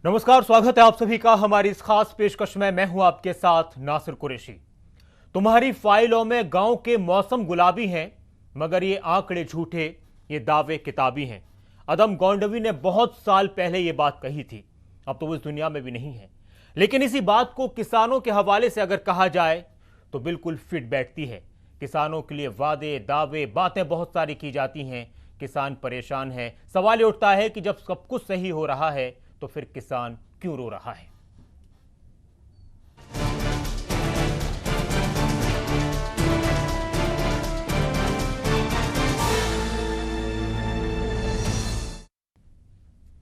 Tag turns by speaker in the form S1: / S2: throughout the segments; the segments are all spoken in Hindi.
S1: नमस्कार, स्वागत है आप सभी का हमारी इस खास पेशकश में। मैं हूं आपके साथ नासिर कुरैशी। तुम्हारी फाइलों में गांव के मौसम गुलाबी हैं, मगर ये आंकड़े झूठे, ये दावे किताबी हैं। अदम गोंडवी ने बहुत साल पहले ये बात कही थी, अब तो वो इस दुनिया में भी नहीं है। लेकिन इसी बात को किसानों के हवाले से अगर कहा जाए तो बिल्कुल फिट बैठती है। किसानों के लिए वादे, दावे, बातें बहुत सारी की जाती हैं। किसान परेशान है। सवाल ये उठता है कि जब सब कुछ सही हो रहा है तो फिर किसान क्यों रो रहा है।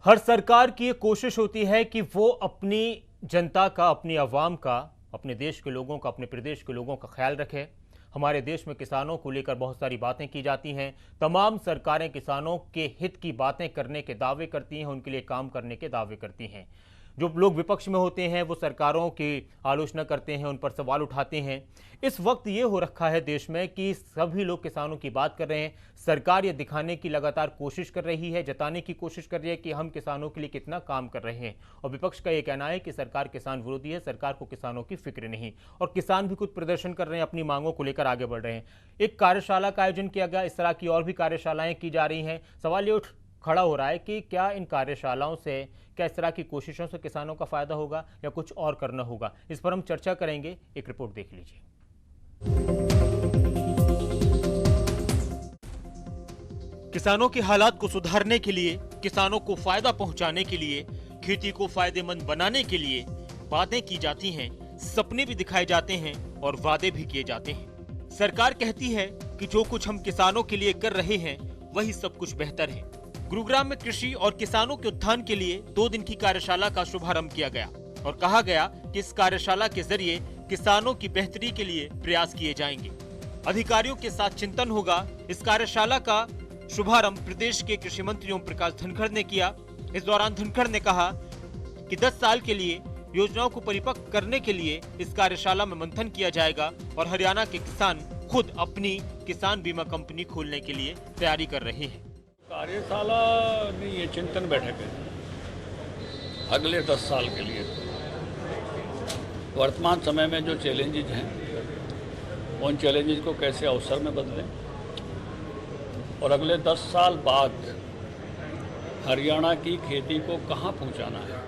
S1: हर सरकार की ये कोशिश होती है कि वो अपनी जनता का, अपनी आवाम का, अपने देश के लोगों का, अपने प्रदेश के लोगों का ख्याल रखे। हमारे देश में किसानों को लेकर बहुत सारी बातें की जाती हैं। तमाम सरकारें किसानों के हित की बातें करने के दावे करती हैं, उनके लिए काम करने के दावे करती हैं। जो लोग विपक्ष में होते हैं वो सरकारों की आलोचना करते हैं, उन पर सवाल उठाते हैं। इस वक्त ये हो रखा है देश में कि सभी लोग किसानों की बात कर रहे हैं। सरकार ये दिखाने की लगातार कोशिश कर रही है, जताने की कोशिश कर रही है कि हम किसानों के लिए कितना काम कर रहे हैं। और विपक्ष का ये कहना है कि सरकार किसान विरोधी है, सरकार को किसानों की फिक्र नहीं। और किसान भी कुछ प्रदर्शन कर रहे हैं, अपनी मांगों को लेकर आगे बढ़ रहे हैं। एक कार्यशाला का आयोजन किया गया, इस तरह की और भी कार्यशालाएं की जा रही हैं। सवाल ये खड़ा हो रहा है कि क्या इन कार्यशालाओं से, क्या इस तरह की कोशिशों से किसानों का फायदा होगा या कुछ और करना होगा। इस पर हम चर्चा करेंगे। एक रिपोर्ट देख लीजिए। किसानों के हालात को सुधारने के लिए, किसानों को फायदा पहुंचाने के लिए, खेती को फायदेमंद बनाने के लिए बातें की जाती हैं, सपने भी दिखाए जाते हैं और वादे भी किए जाते हैं। सरकार कहती है कि जो कुछ हम किसानों के लिए कर रहे हैं वही सब कुछ बेहतर है। गुरुग्राम में कृषि और किसानों के उत्थान के लिए 2 दिन की कार्यशाला का शुभारंभ किया गया और कहा गया कि इस कार्यशाला के जरिए किसानों की बेहतरी के लिए प्रयास किए जाएंगे। अधिकारियों के साथ चिंतन होगा। इस कार्यशाला का शुभारंभ प्रदेश के कृषि मंत्री ओम प्रकाश धनखड़ ने किया। इस दौरान धनखड़ ने कहा कि 10 साल के लिए योजनाओं को परिपक्व करने के लिए इस कार्यशाला में मंथन किया जाएगा और हरियाणा के किसान खुद अपनी किसान बीमा कंपनी खोलने के लिए तैयारी कर रहे हैं।
S2: कार्यशाला नहीं, ये चिंतन बैठक है अगले 10 साल के लिए। वर्तमान समय में जो चैलेंजेज हैं उन चैलेंजेज को कैसे अवसर में बदलें और अगले 10 साल बाद हरियाणा की खेती को कहां पहुंचाना है।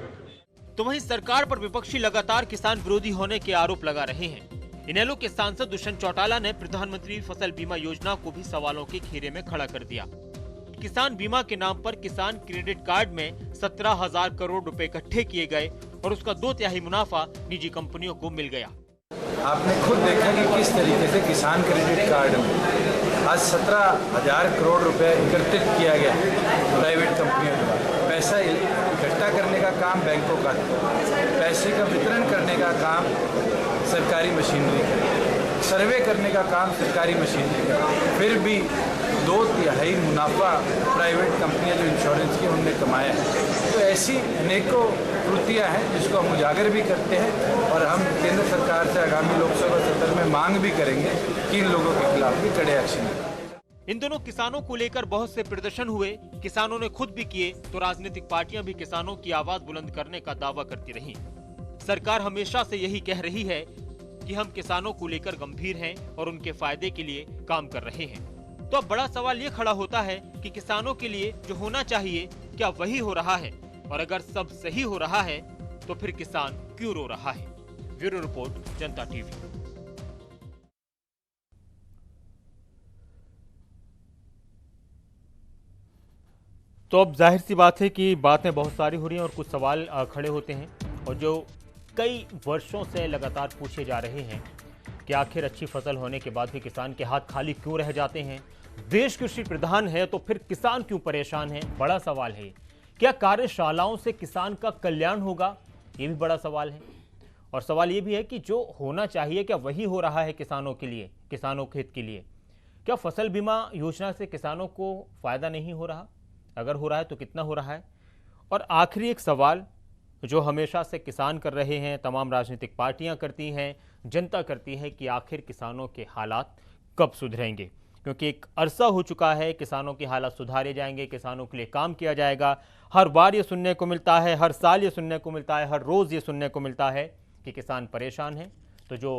S1: तो वहीं सरकार पर विपक्षी लगातार किसान विरोधी होने के आरोप लगा रहे हैं। इनेलो के सांसद दुष्यंत चौटाला ने प्रधानमंत्री फसल बीमा योजना को भी सवालों के घेरे में खड़ा कर दिया। किसान बीमा के नाम पर किसान क्रेडिट कार्ड में 17,000 करोड़ रुपए इकट्ठे किए गए और उसका 2/3 मुनाफा निजी कंपनियों को मिल गया।
S3: आपने खुद देखा कि किस तरीके से किसान क्रेडिट कार्ड में आज 17,000 करोड़ रुपए एकत्रित किया गया प्राइवेट कंपनियों द्वारा। पैसा इकट्ठा करने का काम बैंकों का, पैसे का वितरण करने का काम सरकारी मशीनरी का, सर्वे करने का काम सरकारी मशीनरी का, फिर भी 2/3 मुनाफा प्राइवेट कंपनियां जो इंश्योरेंस की उनने कमाया है। तो ऐसी अनेकों त्रुटियां हैं जिसको हम उजागर भी करते हैं और हम केंद्र सरकार से आगामी लोकसभा सत्र में मांग भी करेंगे कि इन लोगों के खिलाफ भी कड़े एक्शन लें।
S1: इन दोनों किसानों को लेकर बहुत से प्रदर्शन हुए, किसानों ने खुद भी किए तो राजनीतिक पार्टियां भी किसानों की आवाज बुलंद करने का दावा करती रही। सरकार हमेशा से यही कह रही है कि हम किसानों को लेकर गंभीर हैं और उनके फायदे के लिए काम कर रहे हैं। तो अब बड़ा सवाल ये खड़ा होता है कि किसानों के लिए जो होना चाहिए क्या वही हो रहा है, और अगर सब सही हो रहा है तो फिर किसान क्यों रो रहा है। ब्यूरो रिपोर्ट, जनता टीवी। तो अब जाहिर सी बात है कि बातें बहुत सारी हो रही हैं और कुछ सवाल खड़े होते हैं और जो कई वर्षों से लगातार पूछे जा रहे हैं कि आखिर अच्छी फसल होने के बाद भी किसान के हाथ खाली क्यों रह जाते हैं। देश कृषि प्रधान है तो फिर किसान क्यों परेशान है, बड़ा सवाल है। क्या कार्यशालाओं से किसान का कल्याण होगा, ये भी बड़ा सवाल है। और सवाल ये भी है कि जो होना चाहिए क्या वही हो रहा है किसानों के लिए, किसानों के हित के लिए। क्या फसल बीमा योजना से किसानों को फायदा नहीं हो रहा, अगर हो रहा है तो कितना हो रहा है। और आखिरी एक सवाल जो हमेशा से किसान कर रहे हैं, तमाम राजनीतिक पार्टियां करती हैं, जनता करती है कि आखिर किसानों के हालात कब सुधरेंगे, क्योंकि एक अरसा हो चुका है, किसानों की हालात सुधारे जाएंगे, किसानों के लिए काम किया जाएगा। हर बार ये सुनने को मिलता है, हर साल ये सुनने को मिलता है, हर रोज़ ये सुनने को मिलता है कि किसान परेशान हैं। तो जो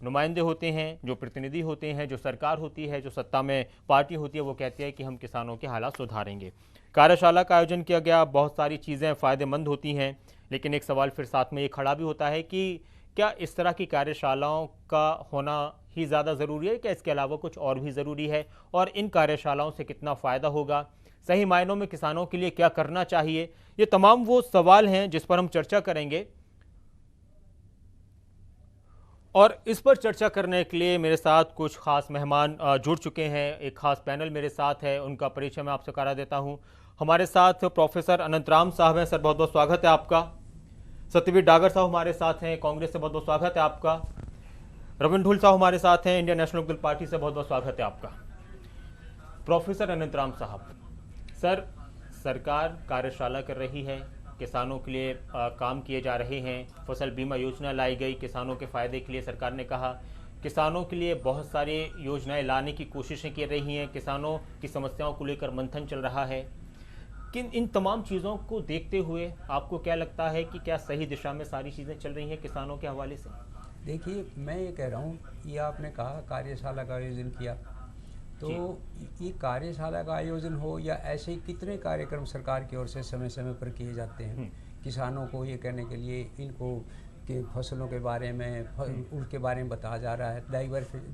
S1: नुमाइंदे होते हैं, जो प्रतिनिधि होते हैं, जो सरकार होती है, जो सत्ता में पार्टी होती है, वो कहती है कि हम किसानों के हालात सुधारेंगे। कार्यशाला का आयोजन किया गया, बहुत सारी चीज़ें फ़ायदेमंद होती हैं, लेकिन एक सवाल फिर साथ में ये खड़ा भी होता है कि क्या इस तरह की कार्यशालाओं का होना ही ज़्यादा ज़रूरी है, क्या इसके अलावा कुछ और भी ज़रूरी है, और इन कार्यशालाओं से कितना फ़ायदा होगा, सही मायनों में किसानों के लिए क्या करना चाहिए। ये तमाम वो सवाल हैं जिस पर हम चर्चा करेंगे, और इस पर चर्चा करने के लिए मेरे साथ कुछ खास मेहमान जुड़ चुके हैं। एक खास पैनल मेरे साथ है, उनका परिचय मैं आपसे करा देता हूं। हमारे साथ प्रोफेसर अनंतराम साहब हैं, सर बहुत बहुत स्वागत है आपका। सत्यवीर डागर साहब हमारे साथ हैं, कांग्रेस से बहुत बहुत स्वागत है आपका। रविंद्र ढुल साहब हमारे साथ हैं, इंडियन नेशनल लोकदल पार्टी से बहुत बहुत स्वागत है आपका। प्रोफेसर अनंतराम साहब, सर सरकार कार्यशाला कर रही है, किसानों के लिए काम किए जा रहे हैं, फसल बीमा योजना लाई गई किसानों के फ़ायदे के लिए। सरकार ने कहा किसानों के लिए बहुत सारी योजनाएं लाने की कोशिशें की रही हैं, किसानों की समस्याओं को लेकर मंथन चल रहा है। किन इन तमाम चीज़ों को देखते हुए आपको क्या लगता है कि क्या सही दिशा में सारी चीज़ें चल रही हैं किसानों के हवाले से?
S4: देखिए, मैं ये कह रहा हूँ, ये आपने कहा कार्यशाला का आयोजन किया, तो ये कार्यशाला का आयोजन हो या ऐसे ही कितने कार्यक्रम सरकार की ओर से समय समय पर किए जाते हैं किसानों को ये कहने के लिए इनको कि फसलों के बारे में उनके बारे में बताया जा रहा है,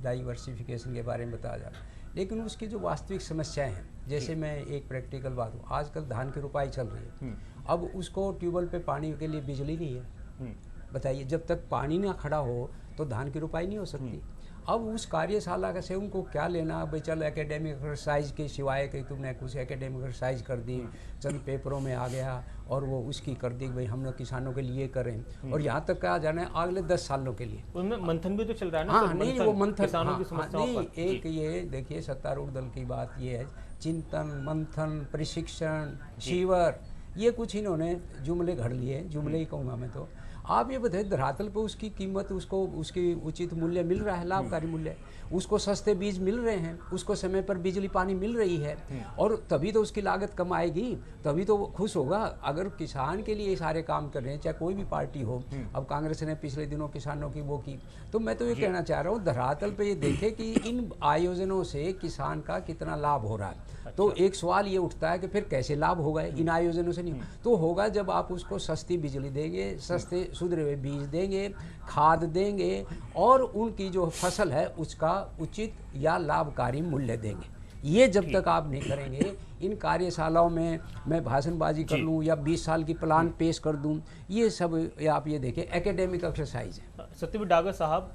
S4: डाइवर्सिफिकेशन के बारे में बताया जा रहा है, लेकिन उसकी जो वास्तविक समस्याएं हैं, जैसे मैं एक प्रैक्टिकल बात हूँ, आजकल धान की रुपाई चल रही है, अब उसको ट्यूबवेल पे पानी के लिए बिजली नहीं है, बताइए, जब तक पानी ना खड़ा हो तो धान की रुपाई नहीं हो सकती। अब उस कार्यशाला का से उनको क्या लेना, भाई चल एकेडमिक एक्सरसाइज के सिवाय कि तुमने कुछ एकेडमिक एक्सरसाइज कर दी, चंद पेपरों में आ गया और वो उसकी कर दी, भाई हमने किसानों के लिए करें, और यहाँ तक कहा जाना है अगले 10 सालों के लिए।
S1: उनमें मंथन भी तो चल रहा है ना?
S4: हाँ, नहीं वो मंथन,
S1: किसानों की समस्याओं
S4: नहीं,
S1: पर।
S4: एक ये देखिए सत्तारूढ़ दल की बात ये है, चिंतन, मंथन, प्रशिक्षण, शिविर, ये कुछ इन्होंने जुमले घड़ लिए, जुमले ही कहूँगा मैं तो। आप ये बताइए, धरातल पर उसकी कीमत, उसको उसकी उचित मूल्य मिल रहा है, लाभकारी मूल्य, उसको सस्ते बीज मिल रहे हैं, उसको समय पर बिजली पानी मिल रही है, और तभी तो उसकी लागत कम आएगी, तभी तो वो खुश होगा। अगर किसान के लिए सारे काम कर रहे हैं, चाहे कोई भी पार्टी हो, अब कांग्रेस ने पिछले दिनों किसानों की वो की, तो मैं तो ये कहना चाह रहा हूँ, धरातल पे ये देखे कि इन आयोजनों से किसान का कितना लाभ हो रहा है। तो एक सवाल ये उठता है कि फिर कैसे लाभ होगा इन आयोजनों से? नहीं तो होगा जब आप उसको सस्ती बिजली देंगे, सस्ते सुधरे हुए बीज देंगे, खाद देंगे, और उनकी जो फसल है उसका उचित या लाभकारी मूल्य देंगे। ये जब तक आप नहीं करेंगे, इन कार्यशालाओं में मैं भाषणबाजी कर लूँ या 20 साल की प्लान पेश कर दूँ, ये सब आप ये देखें एकेडमिक एक्सरसाइज है।
S1: सत्यवीर डागर साहब,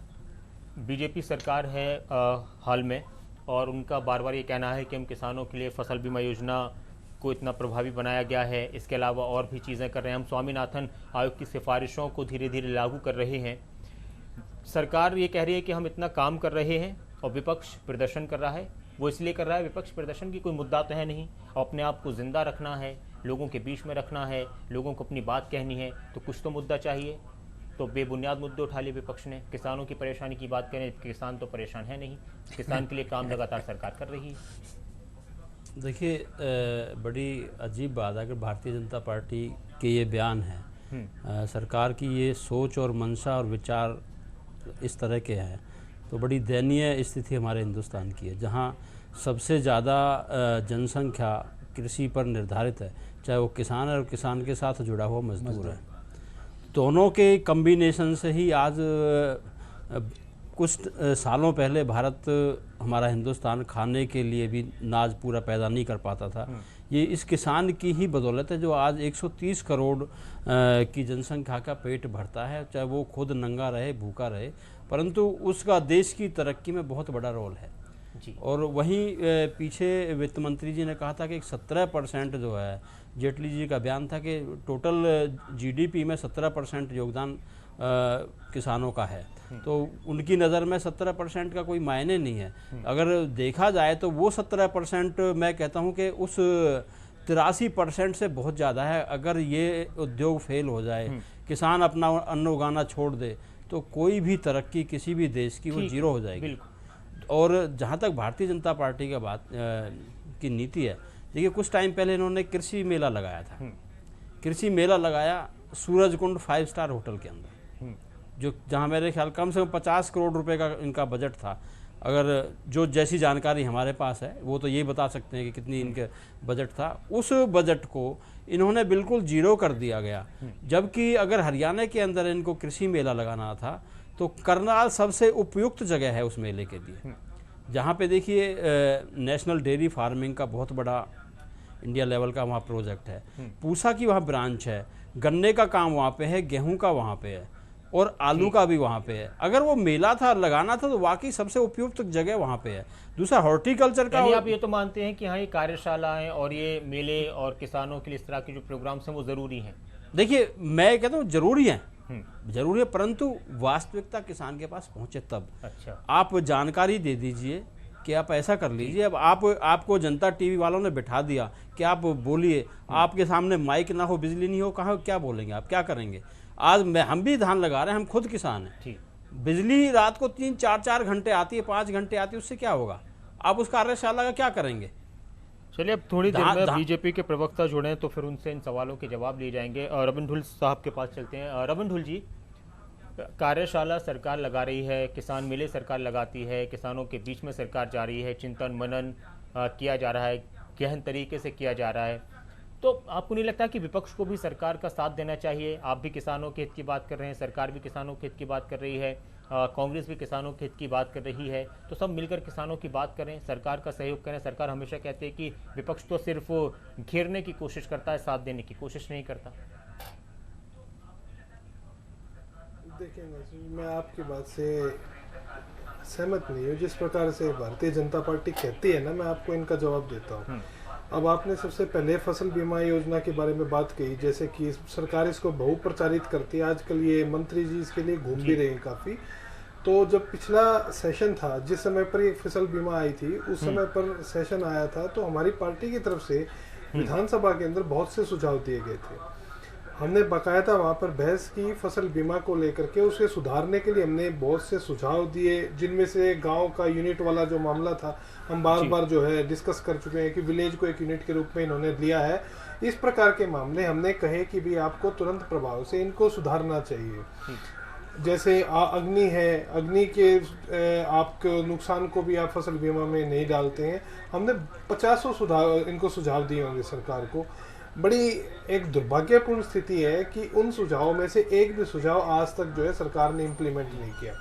S1: बीजेपी सरकार है हाल में, और उनका बार बार ये कहना है कि हम किसानों के लिए फसल बीमा योजना को इतना प्रभावी बनाया गया है, इसके अलावा और भी चीज़ें कर रहे हैं, हम स्वामीनाथन आयोग की सिफारिशों को धीरे धीरे लागू कर रहे हैं। सरकार ये कह रही है कि हम इतना काम कर रहे हैं, और विपक्ष प्रदर्शन कर रहा है। वो इसलिए कर रहा है, विपक्ष प्रदर्शन की कोई मुद्दा तो है नहीं, अपने आप को जिंदा रखना है, लोगों के बीच में रखना है, लोगों को अपनी बात कहनी है, तो कुछ तो मुद्दा चाहिए। तो बेबुनियाद मुद्दे उठा लिए विपक्ष ने। किसानों की परेशानी की बात करें, किसान तो परेशान है नहीं, किसान के लिए काम लगातार सरकार कर रही है।
S5: देखिए, बड़ी अजीब बात है कि भारतीय जनता पार्टी के ये बयान हैं, सरकार की ये सोच और मंशा और विचार इस तरह के हैं, तो बड़ी दयनीय स्थिति हमारे हिंदुस्तान की है, जहाँ सबसे ज़्यादा जनसंख्या कृषि पर निर्धारित है, चाहे वो किसान है और किसान के साथ जुड़ा हुआ मजदूर है। दोनों के कम्बिनेशन से ही आज कुछ सालों पहले भारत, हमारा हिंदुस्तान खाने के लिए भी नाज पूरा पैदा नहीं कर पाता था। ये इस किसान की ही बदौलत है जो आज 130 करोड़ की जनसंख्या का पेट भरता है, चाहे वो खुद नंगा रहे, भूखा रहे, परंतु उसका देश की तरक्की में बहुत बड़ा रोल है जी। और वहीं पीछे वित्त मंत्री जी ने कहा था कि 17% जो है, जेटली जी का बयान था कि टोटल जीडीपी में 17% योगदान किसानों का है, तो उनकी नज़र में 17% का कोई मायने नहीं है। अगर देखा जाए तो वो 17% मैं कहता हूँ कि उस 83% से बहुत ज़्यादा है। अगर ये उद्योग फेल हो जाए, किसान अपना अन्न उगाना छोड़ दे, तो कोई भी तरक्की किसी भी देश की वो जीरो हो जाएगी। और जहाँ तक भारतीय जनता पार्टी का बात की नीति है, देखिए कुछ टाइम पहले इन्होंने कृषि मेला लगाया था। कृषि मेला लगाया सूरजकुंड 5 स्टार होटल के अंदर, जो जहाँ मेरे ख्याल कम से कम 50 करोड़ रुपए का इनका बजट था। अगर जो जैसी जानकारी हमारे पास है वो तो ये बता सकते हैं कि कितनी इनके बजट था। उस बजट को इन्होंने बिल्कुल जीरो कर दिया गया, जबकि अगर हरियाणा के अंदर इनको कृषि मेला लगाना था तो करनाल सबसे उपयुक्त जगह है उस मेले के लिए, जहाँ पे देखिए नेशनल डेयरी फार्मिंग का बहुत बड़ा इंडिया लेवल का वहाँ प्रोजेक्ट है, पूसा की वहाँ ब्रांच है, गन्ने का काम वहाँ पे है, गेहूं का वहाँ पे है और आलू का भी वहाँ पे है। अगर वो मेला था लगाना था तो वाकई सबसे उपयुक्त जगह वहाँ पे है। दूसरा हॉर्टिकल्चर का,
S1: आप ये तो मानते हैं कि हाँ ये कार्यशालाएं और ये मेले और किसानों के लिए इस तरह के जो प्रोग्राम्स हैं वो जरूरी हैं?
S5: देखिए मैं कहता हूँ जरूरी है, जरूरी है, परंतु वास्तविकता किसान के पास पहुंचे तब।
S1: अच्छा,
S5: आप जानकारी दे दीजिए कि आप ऐसा कर लीजिए। अब आपको जनता टीवी वालों ने बिठा दिया कि आप बोलिए, आपके सामने माइक ना हो, बिजली नहीं हो, कहाँ क्या बोलेंगे आप, क्या करेंगे? आज हम भी धान लगा रहे हैं, हम खुद किसान हैं। बिजली रात को 3-4 घंटे आती है, 5 घंटे आती है, उससे क्या होगा? आप उस कार्यशाला का क्या करेंगे?
S1: चलिए अब थोड़ी देर में बीजेपी के प्रवक्ता जुड़े तो फिर उनसे इन सवालों के जवाब लिए जाएंगे। रबिन ढुल साहब के पास चलते हैं। रबिन ढुल जी, कार्यशाला सरकार लगा रही है, किसान मेले सरकार लगाती है, किसानों के बीच में सरकार जा रही है, चिंतन मनन किया जा रहा है, गहन तरीके से किया जा रहा है, तो आपको नहीं लगता कि विपक्ष को भी सरकार का साथ देना चाहिए? आप भी किसानों के हित की बात कर रहे हैं, सरकार भी किसानों के हित की बात कर रही है, कांग्रेस भी किसानों के हित की बात कर रही है, तो सब मिलकर किसानों की बात करें, सरकार का सहयोग करें। सरकार हमेशा कहती है कि विपक्ष तो सिर्फ घेरने की कोशिश करता है, साथ देने की कोशिश नहीं करता।
S6: देखिए मैं आपकी बात से सहमत नहीं हूँ। जिस प्रकार से भारतीय जनता पार्टी कहती है ना, मैं आपको इनका जवाब देता हूँ। अब आपने सबसे पहले फसल बीमा योजना के बारे में बात कही, जैसे कि सरकार इसको बहुप्रचारित करती है, आजकल ये मंत्री जी इसके लिए घूम भी रहे हैं काफ़ी। तो जब पिछला सेशन था, जिस समय पर ये फसल बीमा आई थी, उस समय पर सेशन आया था, तो हमारी पार्टी की तरफ से विधानसभा के अंदर बहुत से सुझाव दिए गए थे। हमने बाकायदा वहाँ पर बहस की फसल बीमा को लेकर के, उसे सुधारने के लिए हमने बहुत से सुझाव दिए, जिनमें से गांव का यूनिट वाला जो मामला था, हम बार बार जो है डिस्कस कर चुके हैं कि विलेज को एक यूनिट के रूप में इन्होंने लिया है। इस प्रकार के मामले हमने कहे कि भी आपको तुरंत प्रभाव से इनको सुधारना चाहिए। जैसे अग्नि है, अग्नि के आपके नुकसान को भी आप फसल बीमा में नहीं डालते हैं। हमने 50 इनको सुझाव दिए होंगे सरकार को। बड़ी एक दुर्भाग्यपूर्ण स्थिति है कि उन सुझावों में से एक भी सुझाव आज तक जो है सरकार ने इम्प्लीमेंट नहीं किया।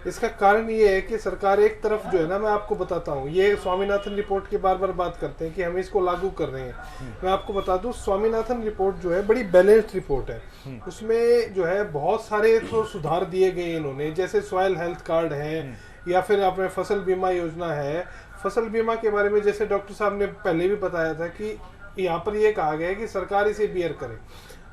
S6: इसका कारण ये है कि सरकार एक तरफ जो है ना, मैं आपको बताता हूँ, ये स्वामीनाथन रिपोर्ट की बार बार बात करते हैं कि हम इसको लागू कर रहे हैं। मैं आपको बता दूं, स्वामीनाथन रिपोर्ट जो है बड़ी बैलेंस्ड रिपोर्ट है। उसमें जो है बहुत सारे तो सुधार दिए गए इन्होंने, जैसे सॉइल हेल्थ कार्ड है या फिर अपने फसल बीमा योजना है। फसल बीमा के बारे में जैसे डॉक्टर साहब ने पहले भी बताया था कि यहाँ पर ये कहा गया है कि सरकार इसे बियर करे।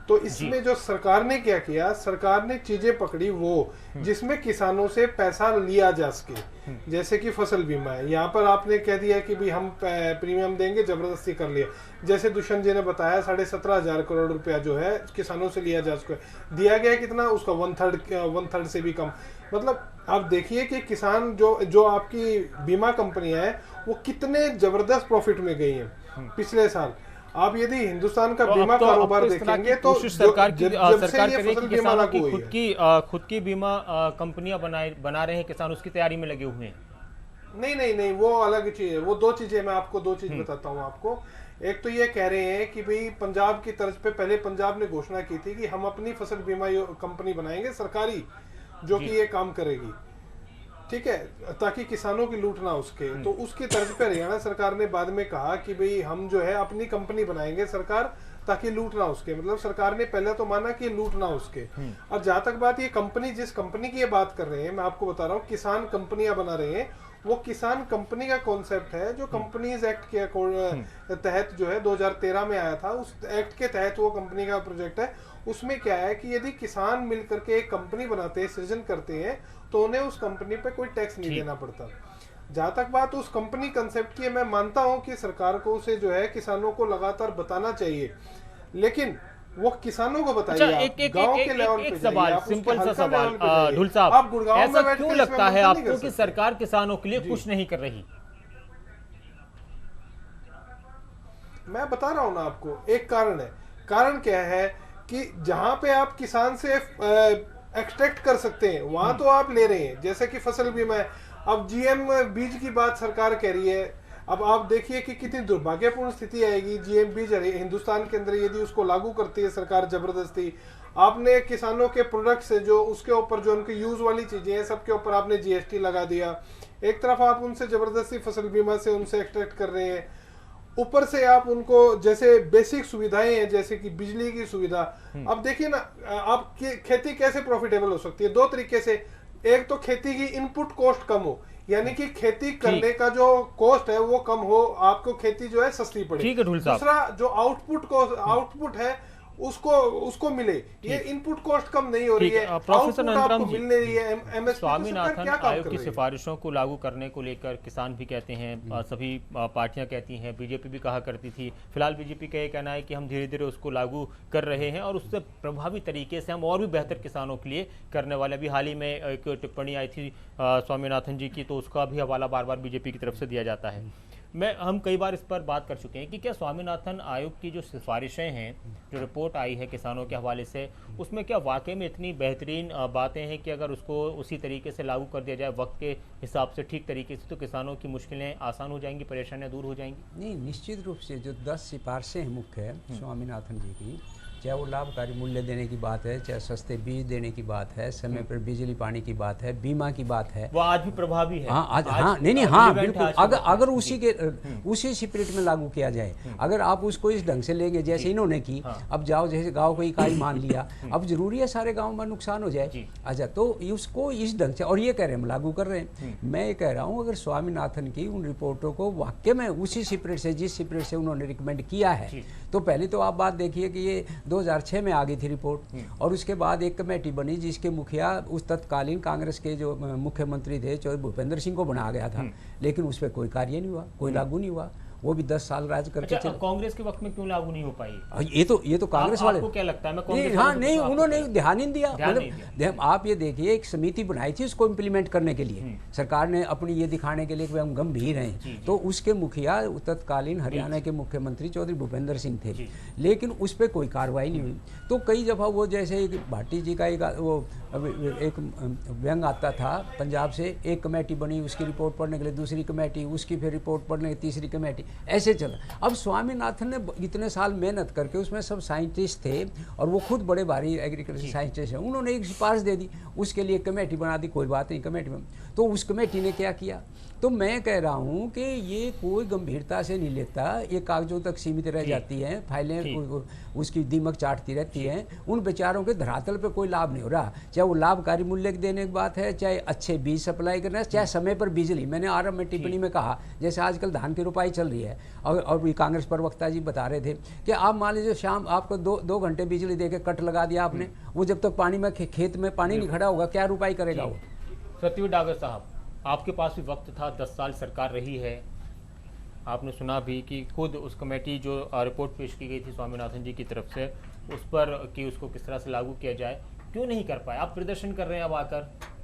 S6: तो इसमें जो सरकार ने क्या किया, सरकार ने चीजें पकड़ी वो जिसमें किसानों से पैसा लिया जा सके, जैसे कि फसल बीमा है। यहाँ पर आपने कह दिया कि भी हम प्रीमियम देंगे, जबरदस्ती कर लिया। जैसे दुष्यंत जी ने बताया 17,500 करोड़ रुपया जो है किसानों से लिया जा सके, दिया गया कितना, उसका 1/3 से भी कम। मतलब आप देखिए कि किसान जो आपकी बीमा कंपनी है वो कितने जबरदस्त प्रॉफिट में गई है पिछले साल। आप यदि हिंदुस्तान का बीमा कारोबार देखेंगे तो
S1: सरकार करेगी कि किसानों की खुद की बीमा कंपनियां बना रहे हैं, किसान उसकी तैयारी में लगे हुए हैं।
S6: नहीं, वो अलग चीज है। वो दो चीजें, मैं आपको दो चीज बताता हूँ आपको। एक तो ये कह रहे हैं कि भाई पंजाब की तर्ज पे पहले पंजाब ने घोषणा की थी कि हम अपनी फसल बीमा कंपनी बनाएंगे सरकारी, जो कि ये काम करेगी, ठीक है, ताकि किसानों की लूट ना उसके। तो उसकी तर्ज पे हरियाणा सरकार ने बाद में कहा कि भाई हम जो है अपनी कंपनी बनाएंगे सरकार, ताकि लूट ना उसके। मतलब सरकार ने पहले तो माना कि लूट ना उसके। और जहां तक बात ये कंपनी, जिस कंपनी की ये बात कर रहे हैं, मैं आपको बता रहा हूँ, किसान कंपनियां बना रहे हैं। वो किसान कंपनी का कॉन्सेप्ट है जो कंपनीज एक्ट के तहत जो है 2013 में आया था। उस एक्ट के तहत वो कंपनी का प्रोजेक्ट है। उसमें क्या है कि यदि किसान मिलकर के एक कंपनी बनाते हैं, सृजन करते हैं, तो उन्हें उस कंपनी पे कोई टैक्स नहीं देना पड़ता। जहां तक बात उस कंपनी कंसेप्ट की है, मैं मानता हूं कि सरकार को उसे जो है किसानों को लगातार बताना चाहिए। लेकिन वो किसानों को बताइए।
S1: अच्छा, एक सवाल, सिंपल सा सवाल ढुल साहब, ऐसा क्यों लगता है आपको कि सरकार किसानों के लिए कुछ नहीं कर रही?
S6: मैं बता रहा हूं ना आपको, एक कारण है। कारण क्या है कि जहां पे आप किसान से एक्सट्रैक्ट कर सकते हैं वहां तो आप ले रहे हैं, जैसे कि फसल बीमा है। अब जीएम बीज की बात सरकार कह रही है। अब आप देखिए कि कितनी दुर्भाग्यपूर्ण स्थिति आएगी जीएम बीज हिंदुस्तान के अंदर यदि उसको लागू करती है सरकार जबरदस्ती। आपने किसानों के प्रोडक्ट्स है जो उसके ऊपर जो उनके यूज वाली चीजें हैं सबके ऊपर आपने जीएसटी लगा दिया। एक तरफ आप उनसे जबरदस्ती फसल बीमा से उनसे एक्सट्रैक्ट कर रहे हैं, ऊपर से आप उनको जैसे बेसिक सुविधाएं हैं जैसे कि बिजली की सुविधा। अब देखिए ना, आप खेती कैसे प्रॉफिटेबल हो सकती है? दो तरीके से। एक तो खेती की इनपुट कॉस्ट कम हो, यानी कि खेती करने का जो कॉस्ट है वो कम हो, आपको खेती जो है सस्ती पड़े। दूसरा जो आउटपुट है उसको मिले। ये इनपुट कॉस्ट कम नहीं हो रही है,
S1: प्रोफेसर नंदराम जी,
S6: मिल रही है। एमएसपी
S1: स्वामीनाथन आयोग की सिफारिशों को लागू करने को लेकर किसान भी कहते हैं, सभी पार्टियां कहती हैं, बीजेपी भी कहा करती थी। फिलहाल बीजेपी का ये कहना है कि हम धीरे धीरे उसको लागू कर रहे हैं और उससे प्रभावी तरीके से हम और भी बेहतर किसानों के लिए करने वाले। अभी हाल ही में एक टिप्पणी आई थी स्वामीनाथन जी की, तो उसका भी हवाला बार बार बीजेपी की तरफ से दिया जाता है। हम कई बार इस पर बात कर चुके हैं कि क्या स्वामीनाथन आयोग की जो सिफारिशें हैं, जो रिपोर्ट आई है किसानों के हवाले से, उसमें क्या वाकई में इतनी बेहतरीन बातें हैं कि अगर उसको उसी तरीके से लागू कर दिया जाए वक्त के हिसाब से ठीक तरीके से, तो किसानों की मुश्किलें आसान हो जाएंगी, परेशानियां दूर हो जाएंगी?
S4: नहीं, निश्चित रूप से जो 10 सिफारिशें मुख्य है स्वामीनाथन जी की, चाहे वो लाभकारी मूल्य देने की बात है, चाहे सस्ते बीज देने की बात है, समय पर बिजली पानी की बात है, बीमा की बात है,
S1: वो आज भी प्रभावी है।
S4: हाँ, बिल्कुल। अगर उसी स्पिरिट में लागू किया जाए, अगर आप उसको इस ढंग से लेंगे जैसे इन्होंने की, अब जाओ जैसे गांव को इकाई मान लिया, अब जरूरी है सारे गांव में नुकसान हो जाए। अच्छा, तो उसको इस ढंग से, और ये कह रहे हैं हम लागू कर रहे हैं। मैं ये कह रहा हूँ अगर स्वामीनाथन की उन रिपोर्टों को वाकई में उसी स्पिरिट से, जिस स्पिरिट से उन्होंने रिकमेंड किया है, तो पहले तो आप बात देखिए कि ये 2006 में आ गई थी रिपोर्ट, और उसके बाद एक कमेटी बनी जिसके मुखिया उस तत्कालीन कांग्रेस के जो मुख्यमंत्री थे चौधरी भूपेंद्र सिंह को बनाया गया था, लेकिन उस पर कोई कार्य नहीं हुआ, कोई लागू नहीं हुआ। वो भी 10 साल राज करके
S1: चले। कांग्रेस के वक्त में क्यों लागू नहीं हो पाई?
S4: ये तो कांग्रेस वाले,
S1: आपको क्या लगता है?
S4: नहीं, उन्होंने ध्यान नहीं दिया। मतलब आप ये देखिए, एक समिति बनाई थी उसको इम्प्लीमेंट करने के लिए, सरकार ने अपनी ये दिखाने के लिए कि हम गंभीर हैं, तो उसके मुखिया तत्कालीन हरियाणा के मुख्यमंत्री चौधरी भूपेंद्र सिंह थे, लेकिन उस पर कोई कार्रवाई नहीं हुई। तो कई दफ़ा वो जैसे भाटी जी का एक व्यंग आता था पंजाब से, एक कमेटी बनी उसकी रिपोर्ट पढ़ने के लिए, दूसरी कमेटी उसकी, फिर रिपोर्ट पढ़ने की तीसरी कमेटी, ऐसे चला। अब स्वामीनाथन ने इतने साल मेहनत करके, उसमें सब साइंटिस्ट थे और वो खुद बड़े भारी एग्रीकल्चर साइंटिस्ट हैं, उन्होंने एक सिफारिश दे दी, उसके लिए कमेटी बना दी, कोई बात नहीं कमेटी में। तो उस कमेटी ने क्या किया? तो मैं कह रहा हूँ कि ये कोई गंभीरता से नहीं लेता, ये कागजों तक सीमित रह जाती हैं, फाइलें उसकी दीमक चाटती रहती हैं, उन बेचारों के धरातल पे कोई लाभ नहीं हो रहा। चाहे वो लाभकारी मूल्य देने की बात है, चाहे अच्छे बीज सप्लाई करना है, चाहे समय पर बिजली। मैंने आरंभ में टिप्पणी में कहा, जैसे आजकल धान की रोपाई चल रही है, और कांग्रेस प्रवक्ता जी बता रहे थे कि आप मान लीजिए शाम आपको दो घंटे बिजली दे के कट लगा दिया आपने, वो जब तक पानी में खेत में पानी नहीं खड़ा होगा, क्या रोपाई करेगा वो?
S1: सत्यवीर डागर साहब, आपके पास भी वक्त था, 10 साल सरकार रही है, आपने सुना भी कि खुद उस कमेटी जो रिपोर्ट पेश की गई थी स्वामीनाथन जी की तरफ से, उस पर कि उसको किस तरह से लागू किया जाए, क्यों नहीं कर पाए? आप प्रदर्शन कर रहे हैं अब आकर,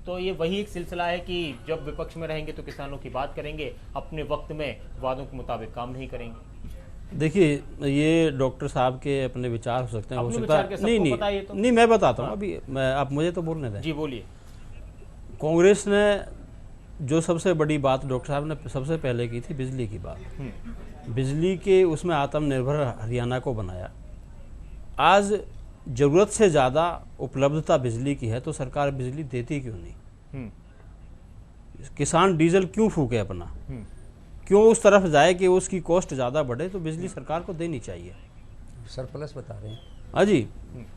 S1: तो ये वही एक सिलसिला है कि जब विपक्ष में रहेंगे तो किसानों की बात करेंगे, अपने वक्त में वादों के मुताबिक काम नहीं करेंगे।
S5: देखिए, ये डॉक्टर साहब के अपने विचार हो सकते हैं, हो सकता है नहीं, मैं बताता हूँ अभी, आप मुझे तो बोलने दें।
S1: जी बोलिए।
S5: कांग्रेस ने जो सबसे बड़ी बात डॉक्टर साहब ने सबसे पहले की थी, बिजली की बात, बिजली के उसमें आत्मनिर्भर हरियाणा को बनाया। आज ज़रूरत से ज़्यादा उपलब्धता बिजली की है, तो सरकार बिजली देती क्यों नहीं? किसान डीजल क्यों फूके अपना, क्यों उस तरफ जाए कि उसकी कॉस्ट ज़्यादा बढ़े? तो बिजली सरकार को देनी चाहिए।
S4: सरप्लस बता रहे हैं।
S5: हाँ जी,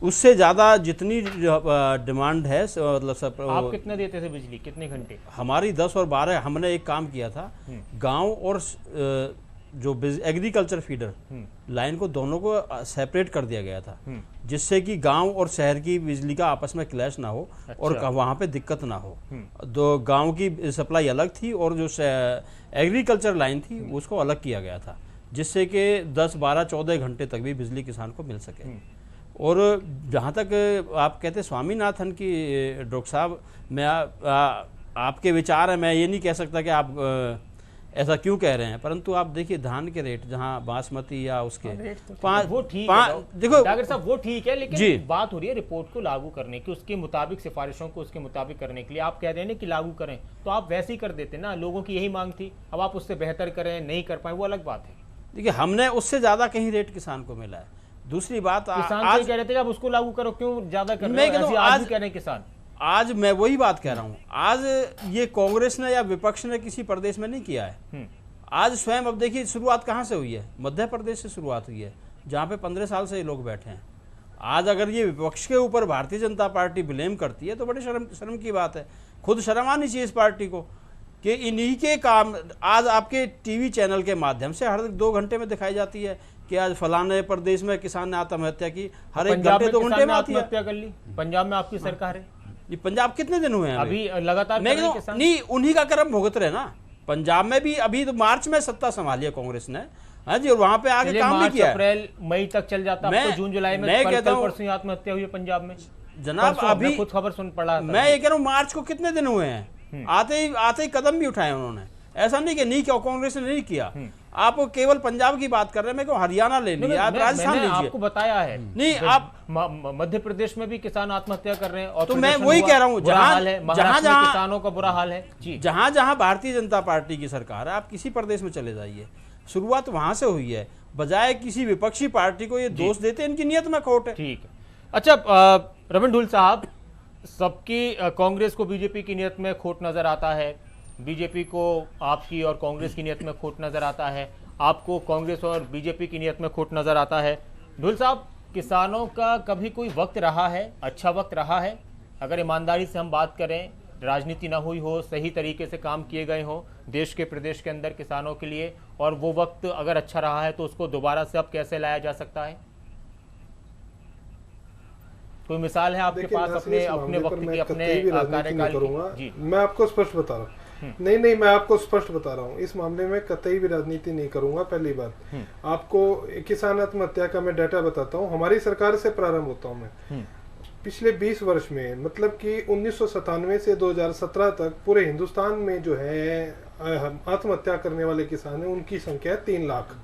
S5: उससे ज़्यादा जितनी डिमांड है, मतलब सब।
S1: आप कितने देते थे बिजली, कितने घंटे?
S5: हमारी 10 और 12। हमने एक काम किया था, गांव और जो एग्रीकल्चर फीडर लाइन को, दोनों को सेपरेट कर दिया गया था, जिससे कि गांव और शहर की बिजली का आपस में क्लैश ना हो। अच्छा। और वहाँ पे दिक्कत ना हो। तो गांव की सप्लाई अलग थी और जो एग्रीकल्चर लाइन थी उसको अलग किया गया था, जिससे कि 10, 12, 14 घंटे तक भी बिजली किसान को मिल सके। और जहाँ तक आप कहते स्वामीनाथन की डॉक्टर साहब, मैं आपके विचार है, मैं ये नहीं कह सकता कि आप ऐसा क्यों कह रहे हैं, परंतु आप देखिए धान के रेट जहाँ बासमती या उसके
S1: वो ठीक है,
S5: देखो
S1: डागर साहब वो ठीक है, लेकिन बात हो रही है रिपोर्ट को लागू करने की, उसके मुताबिक सिफारिशों को उसके मुताबिक करने के लिए। आप कह रहे हैं ना कि लागू करें, तो आप वैसे ही कर देते ना, लोगों की यही मांग थी। अब आप उससे बेहतर करें, नहीं कर पाए, वो अलग बात है।
S5: देखिए हमने उससे ज्यादा कहीं रेट किसान को मिला है। दूसरी बात
S1: किसान
S5: आज
S1: कह रहे थे कि आप उसको लागू करो, क्यों ज्यादा कर रहे
S5: मैं
S1: हो?
S5: कहता हूं,
S1: आज
S5: आज
S1: भी कह रहे हैं किसान।
S5: आज मैं वही बात कह रहा हूँ, आज ये कांग्रेस ने या विपक्ष ने किसी प्रदेश में नहीं किया है। आज स्वयं, अब देखिए शुरुआत कहाँ से हुई है, मध्य प्रदेश से शुरुआत हुई है, जहाँ पे 15 साल से ये लोग बैठे हैं। आज अगर ये विपक्ष के ऊपर भारतीय जनता पार्टी ब्लेम करती है तो बड़ी शर्म की बात है। खुद शर्म आनी चाहिए इस पार्टी को कि इन्हीं के काम आज आपके टीवी चैनल के माध्यम से हर 2 घंटे में दिखाई जाती है कि आज फलाने प्रदेश में किसान ने आत्महत्या की, हर एक घंटे 2 घंटे में
S1: आत्महत्या कर ली। पंजाब में आपकी सरकार है,
S5: ये पंजाब कितने दिन हुए हैं
S1: अभी लगातार
S5: नहीं, उन्हीं का कर्म भुगत रहे ना। पंजाब में भी अभी तो मार्च में सत्ता संभाली है कांग्रेस ने, हाँ जी, और वहां पे आगे काम भी किया।
S1: अप्रैल मई तक चल जाता, तो जून जुलाई में परसों आत्महत्या हुई है पंजाब में
S5: जनाब। अभी
S1: खुद खबर सुन पड़ा,
S5: मैं ये कह रहा हूँ मार्च को कितने दिन हुए हैं, आते ही कदम भी उठाए उन्होंने। ऐसा नहीं कि नहीं किया, कांग्रेस ने नहीं किया। आप केवल पंजाब की बात कर रहे हैं, मैं को हरियाणा ले लीजिए, आप राजस्थान लीजिए,
S1: आपको बताया है
S5: नहीं, आप
S1: मध्य प्रदेश में भी किसान आत्महत्या कर रहे हैं। और
S5: तो मैं वही कह रहा हूँ, जहां
S1: किसानों का बुरा हाल है जी,
S5: जहां भारतीय जनता पार्टी की सरकार है, आप किसी प्रदेश में चले जाइए, शुरुआत वहां से हुई है। बजाय किसी विपक्षी पार्टी को ये दोष देते, इनकी नियत में खोट है।
S1: ठीक है। अच्छा रमन ढूल साहब, सबकी कांग्रेस को बीजेपी की नियत में खोट नजर आता है, बीजेपी को आपकी और कांग्रेस की नियत में खोट नजर आता है, आपको कांग्रेस और बीजेपी की नियत में खोट नजर आता है। ढूल साहब, किसानों का कभी कोई वक्त रहा है, अच्छा वक्त रहा है, अगर ईमानदारी से हम बात करें, राजनीति ना हुई हो, सही तरीके से काम किए गए हों देश के प्रदेश के अंदर किसानों के लिए, और वो वक्त अगर अच्छा रहा है तो उसको दोबारा से अब कैसे लाया जा सकता है? कोई मिसाल है आपके पास अपने वक्त की, अपने कार्यकाल की?
S6: मैं आपको स्पष्ट बता रहा हूँ, नहीं मैं आपको स्पष्ट बता रहा हूँ, इस मामले में कतई भी राजनीति नहीं करूंगा। पहली बात, आपको किसान आत्महत्या का मैं डाटा बताता हूँ, हमारी सरकार से प्रारंभ होता हूँ मैं। पिछले 20 वर्ष में, मतलब कि 1997 से 2017 तक पूरे हिंदुस्तान में जो है आत्महत्या करने वाले किसान हैं, उनकी संख्या 3 लाख।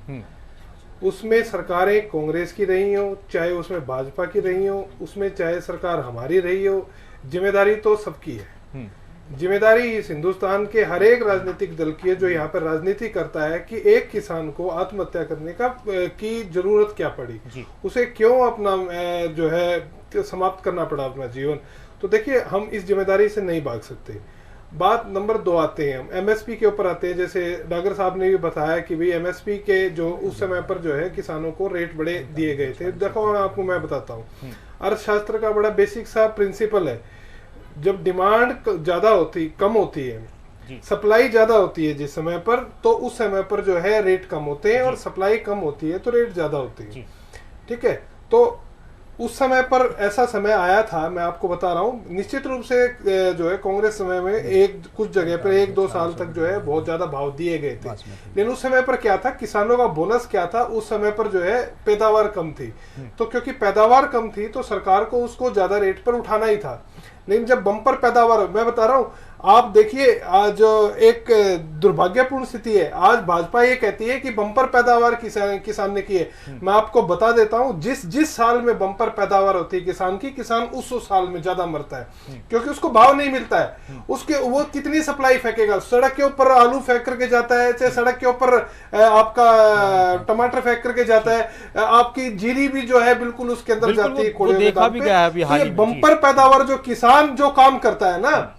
S6: उसमें सरकारें कांग्रेस की रही हो, चाहे उसमें भाजपा की रही हो, उसमें चाहे सरकार हमारी रही हो, जिम्मेदारी तो सबकी है। जिम्मेदारी इस हिंदुस्तान के हर एक राजनीतिक दल की है जो यहाँ पर राजनीति करता है कि एक किसान को आत्महत्या करने की जरूरत क्या पड़ी, उसे क्यों अपना जो है समाप्त करना पड़ा अपना जीवन। तो देखिए, हम इस जिम्मेदारी से नहीं भाग सकते। बात नंबर 2 आते हैं, हम एमएसपी के ऊपर आते हैं। जैसे डागर साहब ने भी बताया कि भाई एमएसपी के जो उस समय पर जो है किसानों को रेट बड़े दिए गए थे। देखो आपको मैं बताता हूँ, अर्थशास्त्र का बड़ा बेसिक सा प्रिंसिपल है, जब डिमांड ज्यादा कम होती है, सप्लाई ज्यादा होती है जिस समय पर, तो उस समय पर जो है रेट कम होते हैं, और सप्लाई कम होती है तो रेट ज्यादा होती है। ठीक है, तो उस समय पर ऐसा समय आया था, मैं आपको बता रहा हूँ, निश्चित रूप से जो है कांग्रेस समय में कुछ जगह पर 1-2 साल तक जो है बहुत ज्यादा भाव दिए गए थे। लेकिन उस समय पर क्या था, किसानों का बोनस क्या था, उस समय पर जो है पैदावार कम थी, तो क्योंकि पैदावार कम थी तो सरकार को उसको ज्यादा रेट पर उठाना ही था। लेकिन जब बम्पर पैदावार, मैं बता रहा हूं, आप देखिए आज एक दुर्भाग्यपूर्ण स्थिति है, आज भाजपा ये कहती है कि बम्पर पैदावार किसान ने की है। मैं आपको बता देता हूं, जिस साल में बम्पर पैदावार होती है किसान की, किसान उस साल में ज्यादा मरता है, क्योंकि उसको भाव नहीं मिलता है। उसके वो कितनी सप्लाई फेंकेगा, सड़क के ऊपर आलू फेंक करके जाता है, चाहे सड़क के ऊपर आपका टमाटर फेंक करके जाता है, आपकी जीरी भी जो है बिल्कुल उसके अंदर जाती है। बम्पर पैदावार जो किसान जो काम करता है ना,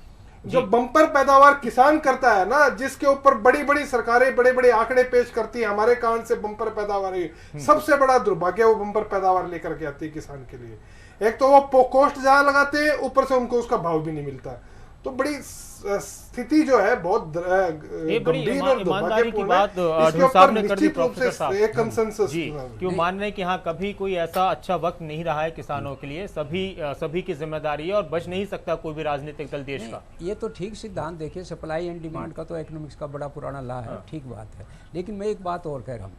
S6: जो बम्पर पैदावार किसान करता है ना, जिसके ऊपर बड़ी बड़ी सरकारें बड़े बड़े आंकड़े पेश करती है, हमारे कारण से बम्पर पैदावार सबसे बड़ा दुर्भाग्य वो बम्पर पैदावार लेकर के आती है किसान के लिए। एक तो वो कॉस्ट ज्यादा लगाते हैं, ऊपर से उनको उसका भाव भी नहीं मिलता। तो बड़ी स्थिति जो है बहुत गंभीर और
S1: ईमानदारी की बात साहब ने कर दी प्रोफेसर साहब, एक कंसेंसस जी, क्यों मान रहे हैं कि हाँ कभी कोई ऐसा अच्छा वक्त नहीं रहा है किसानों के लिए, सभी की जिम्मेदारी है और बच नहीं सकता कोई भी राजनीतिक दल देश का।
S4: ये तो ठीक सिद्धांत, देखिए सप्लाई एंड डिमांड का तो इकोनॉमिक्स का बड़ा पुराना लॉ है, ठीक बात है। लेकिन मैं एक बात और कह रहा हूँ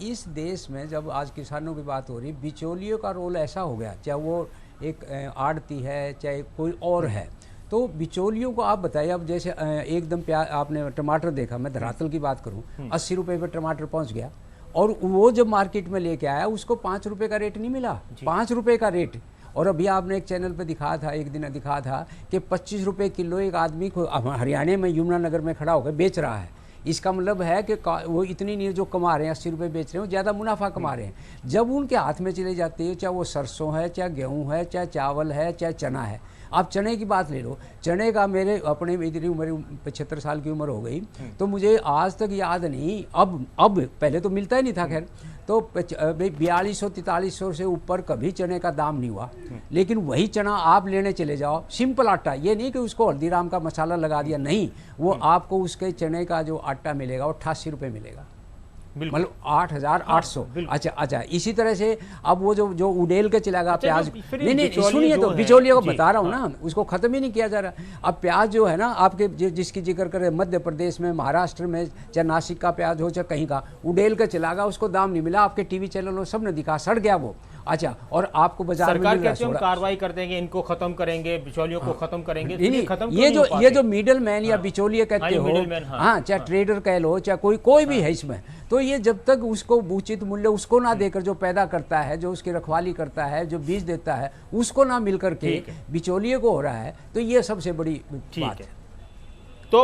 S4: इस देश में जब आज किसानों की बात हो रही, बिचौलियों का रोल ऐसा हो गया, चाहे वो एक आड़ती है चाहे कोई और है, तो बिचौलियों को आप बताइए। अब जैसे एकदम प्याज, आपने टमाटर देखा, मैं धरातल की बात करूं, 80 रुपए पे टमाटर पहुंच गया, और वो जब मार्केट में लेके आया उसको 5 रुपए का रेट नहीं मिला, 5 रुपए का रेट। और अभी आपने एक चैनल पे दिखाया था, एक दिन दिखा था कि 25 रुपए किलो एक आदमी को हरियाणा में यमुनानगर में खड़ा होकर बेच रहा है। इसका मतलब है कि वो इतनी नहीं जो कमा रहे हैं, 80 रुपये बेच रहे हैं, वो ज़्यादा मुनाफा कमा रहे हैं। जब उनके हाथ में चले जाते हैं, चाहे वो सरसों है, चाहे गेहूं है, चाहे चावल है, चाहे चना है। आप चने की बात ले लो, चने का मेरे अपने इतनी उम्र 75 साल की उम्र हो गई, तो मुझे आज तक याद नहीं, अब पहले तो मिलता ही नहीं था, खैर तो 4200-4300 से ऊपर कभी चने का दाम नहीं हुआ। लेकिन वही चना आप लेने चले जाओ, सिंपल आटा, ये नहीं कि उसको हल्दीराम का मसाला लगा दिया, नहीं, वो आपको उसके चने का जो आटा मिलेगा वो 88 रुपये मिलेगा, मतलब 8,800। अच्छा, इसी तरह से अब वो जो उडेल के चलेगा प्याज, नहीं सुनिए, तो बिचौलियों को बता रहा हूँ ना, उसको खत्म ही नहीं किया जा रहा। अब प्याज जो है ना आपके जिसकी जिक्र करें, मध्य प्रदेश में, महाराष्ट्र में, चाहे नासिक का प्याज हो चाहे कहीं का, उडेल के चलागा, उसको दाम नहीं मिला। आपके टीवी चैनलों सब ने दिखा, सड़ गया वो। अच्छा, और आपको बाजार में
S1: सरकार कहती है हम कार्रवाई कर देंगे, इनको खत्म करेंगे, बिचौलियों को खत्म करेंगे।
S4: ये जो मिडल मैन या बिचौलिए कहते हो, हाँ, चाहे ट्रेडर कह लो, चाहे कोई भी है इसमें, तो ये जब तक उसको उचित मूल्य उसको ना देकर, जो पैदा करता है, जो उसकी रखवाली करता है, जो बीज देता है, उसको ना मिल करके बिचौलिए को हो रहा है, तो ये सबसे बड़ी बात है।
S1: तो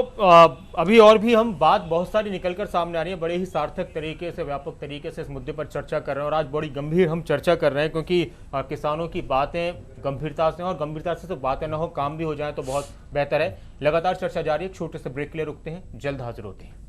S1: अभी और भी हम बात बहुत सारी निकलकर सामने आ रही है, बड़े ही सार्थक तरीके से, व्यापक तरीके से इस मुद्दे पर चर्चा कर रहे हैं, और आज बड़ी गंभीर हम चर्चा कर रहे हैं, क्योंकि किसानों की बातें गंभीरता से, और गंभीरता से तो बातें ना हो, काम भी हो जाए तो बहुत बेहतर है। लगातार चर्चा जारी है, छोटे से ब्रेक के लिए रुकते हैं, जल्द हाजिर होते हैं।